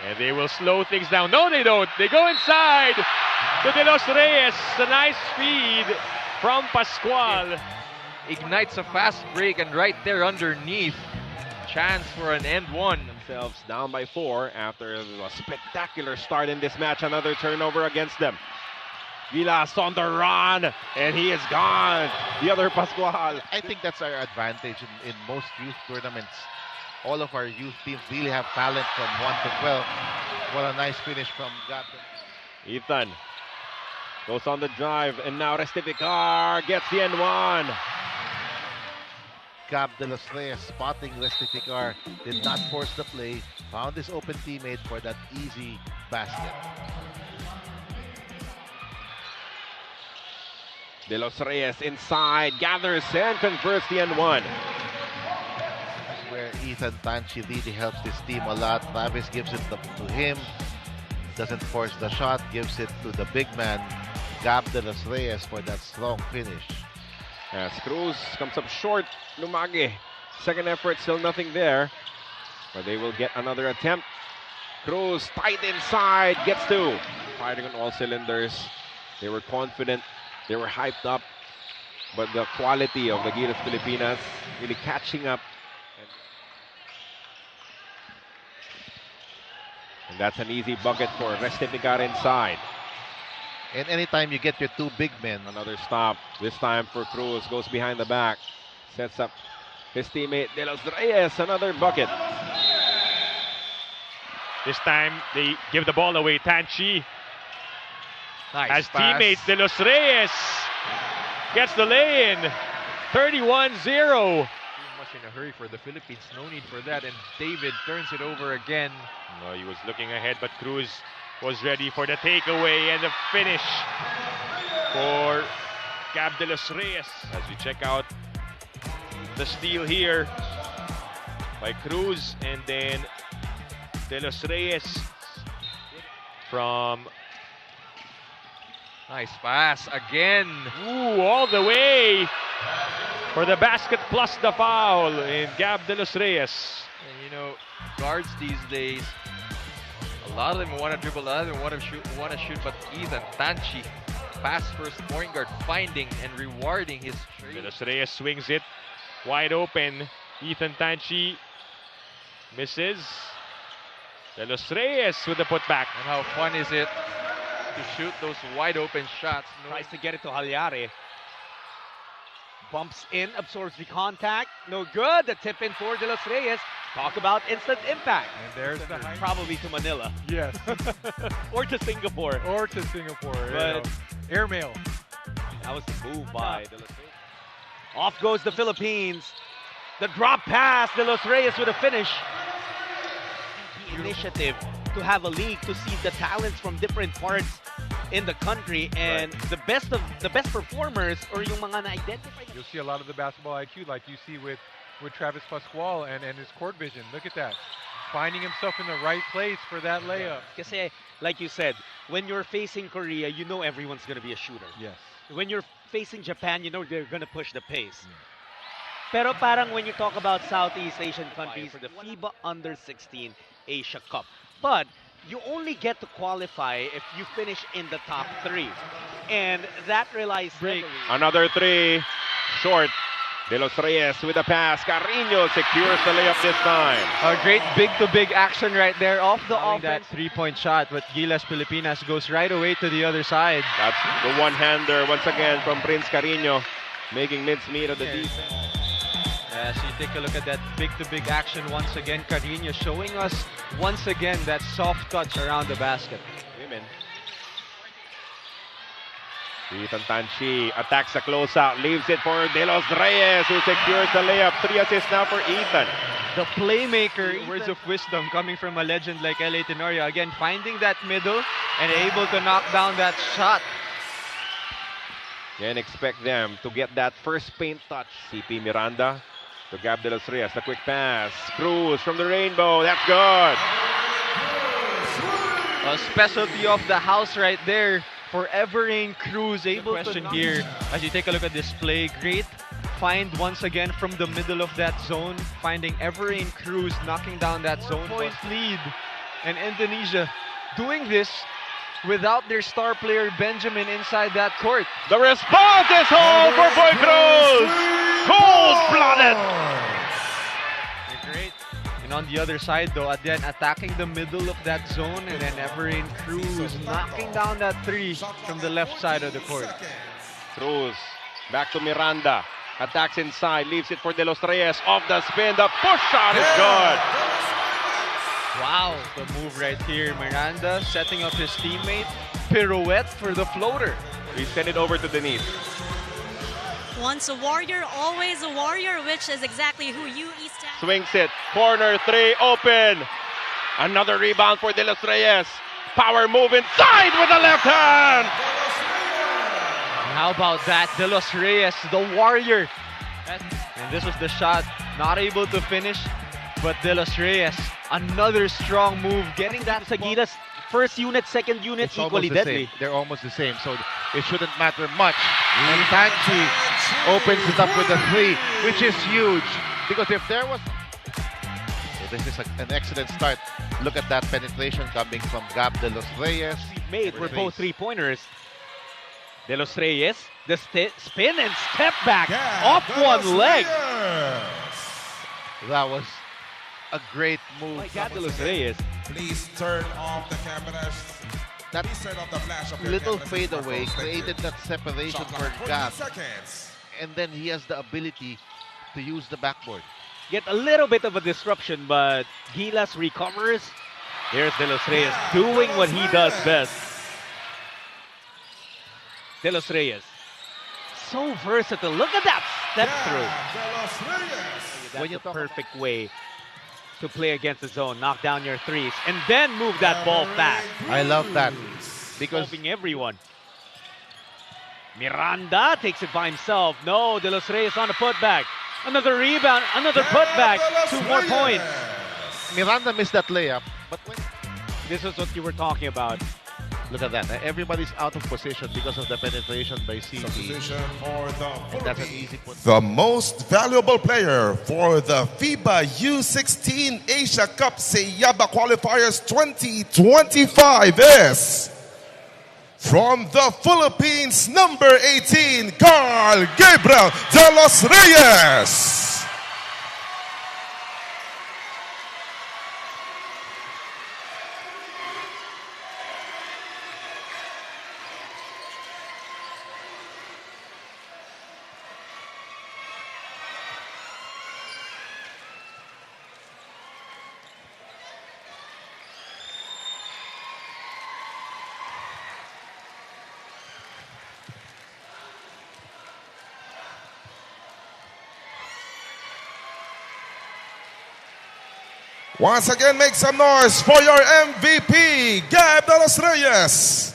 And they will slow things down. No, they don't. They go inside to Delos Reyes. A nice feed from Pascual. Ignites a fast break, and right there underneath, chance for an end one. Themselves down by 4 after a spectacular start in this match. Another turnover against them. Gilas on the run, and he is gone. The other Pascual. I think that's our advantage in most youth tournaments. All of our youth teams really have talent from 1 to 12. What a nice finish from Gab. Ethan goes on the drive, and now Restificar gets the N1. Gab Delos Reyes spotting Restificar, did not force the play, found his open teammate for that easy basket. Delos Reyes inside, gathers and converts the N1. Where Ethan Tanchi really helps this team a lot. Travis gives it to him, doesn't force the shot, gives it to the big man, Gab Delos Reyes, for that strong finish. As Cruz comes up short, Lumage. Second effort, still nothing there. But they will get another attempt. Cruz tight inside, gets 2. Firing on all cylinders. They were confident, they were hyped up. But the quality of the Gilas Pilipinas really catching up. And that's an easy bucket for Restificar inside. And anytime you get your 2 big men, Another stop, this time for Cruz, goes behind the back. Sets up his teammate Delos Reyes, another bucket. This time they give the ball away. Tanchi Nice as pass. teammate Delos Reyes gets the lay-in. 31-0. Much in a hurry for the Philippines, no need for that, and David turns it over again. No, he was looking ahead, but Cruz was ready for the takeaway and the finish for Gab Delos Reyes. As we check out the steal here by Cruz, and then Delos Reyes from Nice pass again. all the way for the basket plus the foul in Gab Delos Reyes. And you know, guards these days, a lot of them want to dribble, a lot of them want to shoot, but Ethan Tanchi, pass first point guard, finding and rewarding his trade. Delos Reyes swings it wide open. Ethan Tanchi misses. Delos Reyes with the putback. And how fun is it to shoot those wide open shots? Tries to get it to Halyare. Bumps in, absorbs the contact. No good. The tip in for Delos Reyes. Talk about instant impact. And there's the high. Probably to Manila. Yes. Or to Singapore. Or to Singapore. But airmail. that was the move by Delos Reyes. Off goes the Philippines. The drop pass. Delos Reyes with a finish. The initiative to have a league to see the talents from different parts in the country, and the best performers or yung mga na-identify. You'll see a lot of the basketball IQ like you see with Travis Pascual and his court vision. Look at that. Finding himself in the right place for that layup. Kasi, like you said, when you're facing Korea, you know everyone's going to be a shooter. Yes. When you're facing Japan, you know they're going to push the pace. Pero parang when you talk about Southeast Asian countries for the FIBA Under-16 Asia Cup. But you only get to qualify if you finish in the top 3. And that relies heavily. Another 3, short. Delos Reyes with a pass. Carino secures the layup this time. A great big-to-big action right there off the Allowing offense. that 3-point shot, but Gilas Pilipinas goes right away to the other side. That's the one-hander once again from Prince Carino, making mincemeat of the defense. As you take a look at that big-to-big action once again, Carino showing us once again that soft touch around the basket. Women. Ethan Tanchi attacks the closeout, leaves it for Delos Reyes, who secures the layup. 3 assists now for Ethan. The playmaker, words of wisdom coming from a legend like L.A. Tenorio. Again, finding that middle and able to knock down that shot. And expect them to get that first paint touch. CP Miranda to Gab Delos Reyes. The quick pass. Cruz from the rainbow. That's good. A specialty of the house right there for Everrain Cruz. Able to question here as you take a look at this play. Great find once again from the middle of that zone. Finding Everrain Cruz knocking down that zone. Point lead And Indonesia doing this without their star player Benjamin inside that court. The response is home for Boy Cruz. Cold-blooded. They're great. And on the other side though, again attacking the middle of that zone, and then Everin Cruz knocking down that three from the left side of the court. Cruz back to Miranda. Attacks inside, leaves it for Delos Reyes. Off the spin, the push shot is good. Wow, the move right here. Miranda setting up his teammate. Pirouette for the floater. We send it over to Denise. Once a warrior, always a warrior, which is exactly who you East Ham. Swings it. Corner three open. Another rebound for Delos Reyes. Power move inside with the left hand. How about that? Delos Reyes, the warrior. And this was the shot. Not able to finish, but Delos Reyes, another strong move. Getting that Sa Gilas, first unit, second unit, It's equally almost the deadly. same. They're almost the same, so it shouldn't matter much. And Tanchi opens it up with a three, which is huge. Because if there was... So this is an excellent start. Look at that penetration coming from Gab Delos Reyes. Made were both three-pointers. Delos Reyes, the spin and step back off one leg. That was a great move. My God, Delos Reyes. Please turn off the cameras. That Please turn off the flash of your little cameras. fadeaway created that separation Shot for clock, 14 Gab. seconds. And then he has the ability to use the backboard. Get a little bit of a disruption, but Gilas recovers. There's Delos Reyes doing what he does best. Delos Reyes. So versatile. Look at that step through. Delos Reyes. That's When you the talk perfect way to play against the zone. Knock down your threes and then move that ball fast. I love that because Helping everyone. Miranda takes it by himself. No, Delos Reyes on a putback. Another rebound, another putback. 2 more points. Miranda missed that layup. But when, This is what you were talking about. look at that. Everybody's out of position because of the penetration by CG. Substitution for the That's an easy put. The most valuable player for the FIBA U16 Asia Cup Seaba Qualifiers 2025 is from the Philippines, number 18, Carl Gabriel Delos Reyes. Once again, make some noise for your MVP, Gab Delos Reyes.